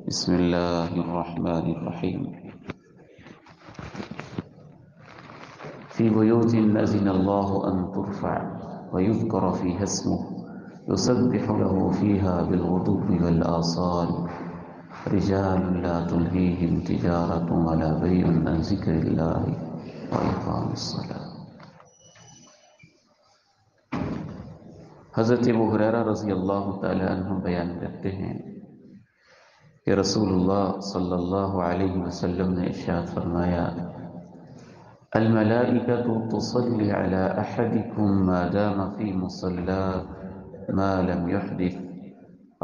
بسم الله الرحمن الرحيم في بيوت أذن الله أن ترفع ويذكر فيها اسمه يسبح له فيها بالغدو والآصال رجال لا تلهيهم تجارة ولا بيع عن ذكر الله وإقام الصلاة۔ حضرت ابو ہریرہ رضی اللہ تعالی عنہ بیان کرتے ہیں کہ رسول اللہ صلی اللہ علیہ وسلم نے ارشاد فرمایا، الملائکۃ تصلی علی احدکم ما دام فی مصلاه ما لم يحدث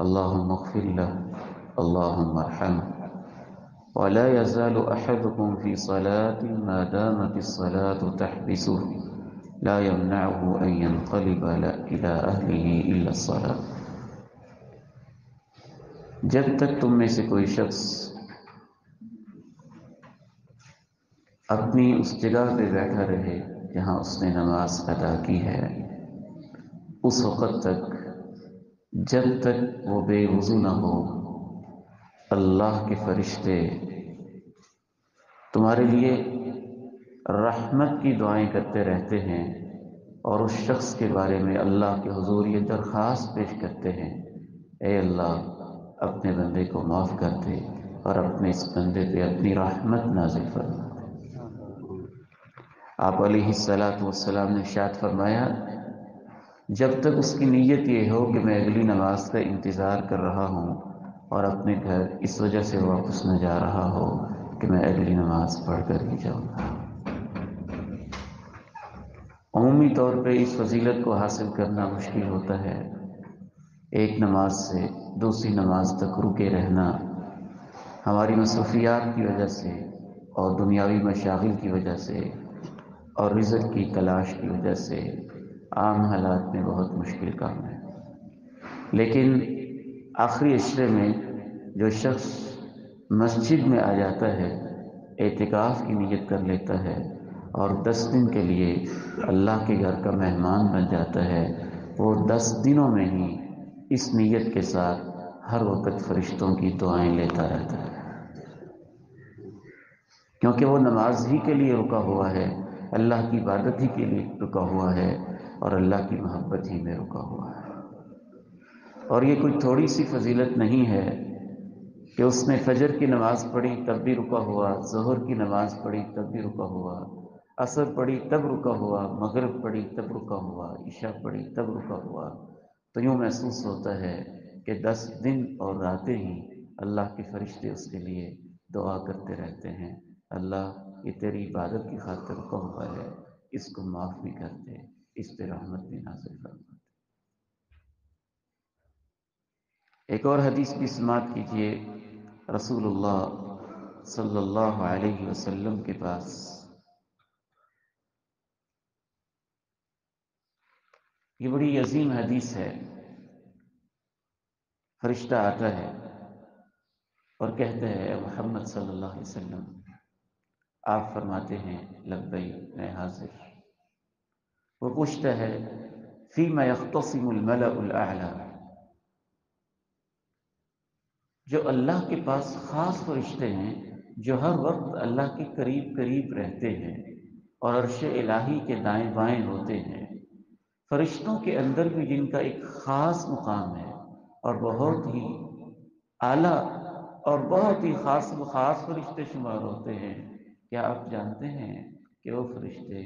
اللهم اغفر له اللهم ارحمه ولا يزال احدكم في صلاة ما دامت الصلاة تحبسه لا يمنعه ان ينقلب الى اهله الا الصلاة۔ جب تک تم میں سے کوئی شخص اپنی اس جگہ پہ بیٹھا رہے جہاں اس نے نماز ادا کی ہے، اس وقت تک جب تک وہ بے وضو نہ ہو، اللہ کے فرشتے تمہارے لیے رحمت کی دعائیں کرتے رہتے ہیں اور اس شخص کے بارے میں اللہ کے حضور یہ درخواست پیش کرتے ہیں، اے اللہ اپنے بندے کو معاف کر دے اور اپنے اس بندے پہ اپنی رحمت نازل فرما۔ آپ علیہ السلام نے ارشاد فرمایا، جب تک اس کی نیت یہ ہو کہ میں اگلی نماز کا انتظار کر رہا ہوں اور اپنے گھر اس وجہ سے واپس نہ جا رہا ہو کہ میں اگلی نماز پڑھ کر ہی جاؤں گا۔ عمومی طور پہ اس فضیلت کو حاصل کرنا مشکل ہوتا ہے، ایک نماز سے دوسری نماز تک رکے رہنا ہماری مصروفیات کی وجہ سے اور دنیاوی مشاغل کی وجہ سے اور رزق کی تلاش کی وجہ سے عام حالات میں بہت مشکل کام ہے، لیکن آخری عشرے میں جو شخص مسجد میں آ جاتا ہے، اعتکاف کی نیت کر لیتا ہے اور 10 دن کے لیے اللہ کے گھر کا مہمان بن جاتا ہے، وہ 10 دنوں میں ہی اس نیت کے ساتھ ہر وقت فرشتوں کی دعائیں لیتا رہتا ہے، کیونکہ وہ نماز ہی کے لیے رکا ہوا ہے، اللہ کی عبادت ہی کے لیے رکا ہوا ہے اور اللہ کی محبت ہی میں رکا ہوا ہے۔ اور یہ کوئی تھوڑی سی فضیلت نہیں ہے کہ اس نے فجر کی نماز پڑھی تب بھی رکا ہوا، ظہر کی نماز پڑھی تب بھی رکا ہوا، عصر پڑھی تب رکا ہوا، مغرب پڑھی تب رکا ہوا، عشاء پڑھی تب رکا ہوا، تو یوں محسوس ہوتا ہے کہ 10 دن اور راتیں ہی اللہ کے فرشتے اس کے لیے دعا کرتے رہتے ہیں، اللہ یہ تیری عبادت کی خاطر رکا ہوا ہے، اس کو معاف بھی کر دے، اس پہ رحمت بھی نازل فرما دے۔ ایک اور حدیث بھی سماعت کیجیے، رسول اللہ صلی اللہ علیہ وسلم کے پاس یہ بڑی عظیم حدیث ہے، فرشتہ آتا ہے اور کہتا ہے، اے محمد صلی اللہ علیہ وسلم، آپ فرماتے ہیں لبیک میں حاضر۔ وہ پوچھتا ہے، فیما یختصم الملأ الاعلی، جو اللہ کے پاس خاص فرشتے ہیں جو ہر وقت اللہ کے قریب قریب رہتے ہیں اور عرش الہی کے دائیں بائیں ہوتے ہیں، فرشتوں کے اندر بھی جن کا ایک خاص مقام ہے اور بہت ہی اعلیٰ اور بہت ہی خاص فرشتے شمار ہوتے ہیں، کیا آپ جانتے ہیں کہ وہ فرشتے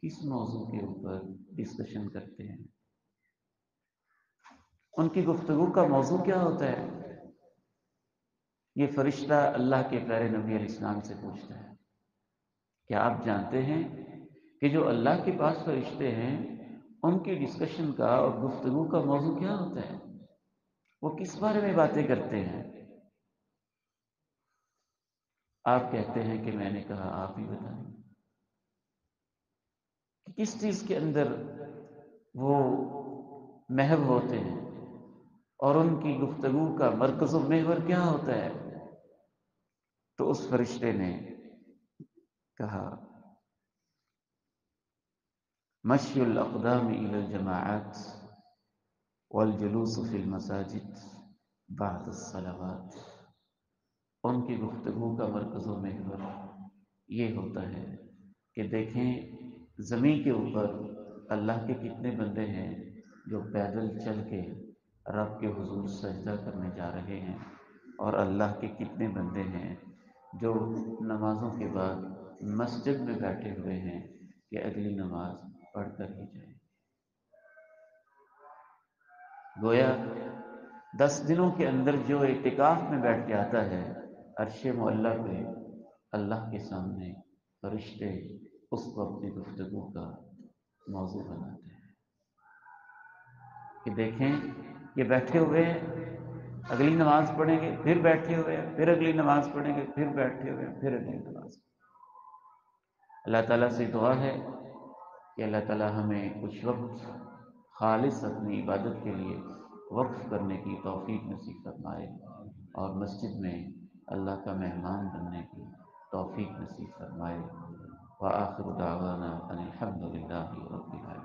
کس موضوع کے اوپر ڈسکشن کرتے ہیں؟ ان کی گفتگو کا موضوع کیا ہوتا ہے؟ یہ فرشتہ اللہ کے پیارے نبی علیہ السلام سے پوچھتا ہے، کیا آپ جانتے ہیں کہ جو اللہ کے پاس فرشتے ہیں ان کی ڈسکشن کا اور گفتگو کا موضوع کیا ہوتا ہے؟ وہ کس بارے میں باتیں کرتے ہیں؟ آپ کہتے ہیں کہ میں نے کہا آپ ہی بتائیں کہ کس چیز کے اندر وہ محو ہوتے ہیں اور ان کی گفتگو کا مرکز و محور کیا ہوتا ہے؟ تو اس فرشتے نے کہا، مشی الاقدام الى الجماعات والجلوس في المساجد بعد الصلوات۔ ان کی گفتگو کا مرکز و محور یہ ہوتا ہے کہ دیکھیں زمین کے اوپر اللہ کے کتنے بندے ہیں جو پیدل چل کے رب کے حضور سجدہ کرنے جا رہے ہیں، اور اللہ کے کتنے بندے ہیں جو نمازوں کے بعد مسجد میں بیٹھے ہوئے ہیں کہ اگلی نماز پڑھ کر ہی جائیں۔ گویا 10 دنوں کے اندر جو اعتکاف میں بیٹھ کے آتا ہے، عرش معلیٰ پہ اللہ کے سامنے فرشتے اس کو اپنی گفتگو کا موضوع بناتے ہیں کہ دیکھیں یہ بیٹھے ہوئے ہیں، اگلی نماز پڑھیں گے، پھر بیٹھے ہوئے ہیں، پھر اگلی نماز پڑھیں گے، پھر بیٹھے ہوئے ہیں، پھر اگلی نماز۔ اللہ تعالیٰ سے دعا ہے کہ اللہ تعالیٰ ہمیں کچھ وقت خالص اپنی عبادت کے لیے وقف کرنے کی توفیق نصیب فرمائے، اور مسجد میں اللہ کا مہمان بننے کی توفیق نصیب فرمائے۔ وآخر دعوانا ان الحمد للہ رب العالمین۔